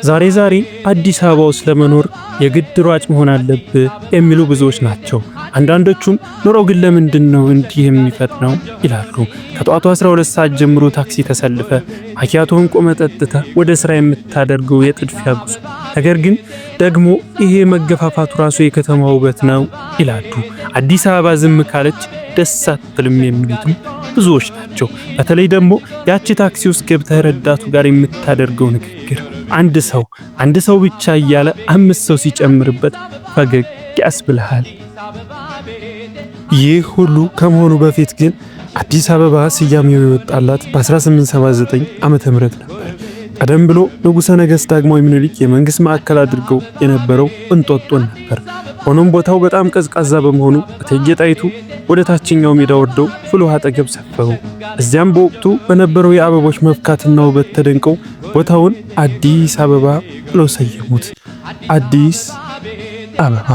ዛሬ አዲስ አበባ ውስጥ ለመኖር የግድ ሯጭ መሆን አለብህ የሚሉ ብዙዎች ናቸው። አንዳንዶቹም ኑሮው ግን ለምንድነው እንዲህ የሚፈጥነው ይላሉ። ከጧቱ 12 ሰዓት ጀምሮ ታክሲ ተሰልፈ ማኪያቶን ቆመ ጠጥተ ወደ ስራ የምታደርገው የጥድፊያ ጉዞ፣ ነገር ግን ደግሞ ይሄ መገፋፋቱ ራሱ የከተማው ውበት ነው ይላሉ። አዲስ አበባ ዝም ካለች ደስ አትልም የሚሉትም ብዙዎች ናቸው። በተለይ ደግሞ ያቺ ታክሲ ውስጥ ገብተህ ረዳቱ ጋር የምታደርገው ንግግር አንድ ሰው ብቻ እያለ 5 ሰው ሲጨምርበት ፈገግ ያስብልሃል። ይህ ሁሉ ከመሆኑ በፊት ግን አዲስ አበባ ስያሜው የወጣላት በ1879 ዓመተ ምህረት ነበር። ቀደም ብሎ ንጉሠ ነገሥት ዳግማዊ ምኒልክ የመንግስት ማዕከል አድርገው የነበረው እንጦጦን ነበር። ሆኖም ቦታው በጣም ቀዝቃዛ በመሆኑ እቴጌ ጣይቱ ወደ ታችኛው ሜዳ ወርደው ፍልውሃ አጠገብ ሰፈሩ። እዚያም በወቅቱ በነበረው የአበቦች መፍካትና ውበት ተደንቀው ቦታውን አዲስ አበባ ብለው ሰየሙት። አዲስ አበባ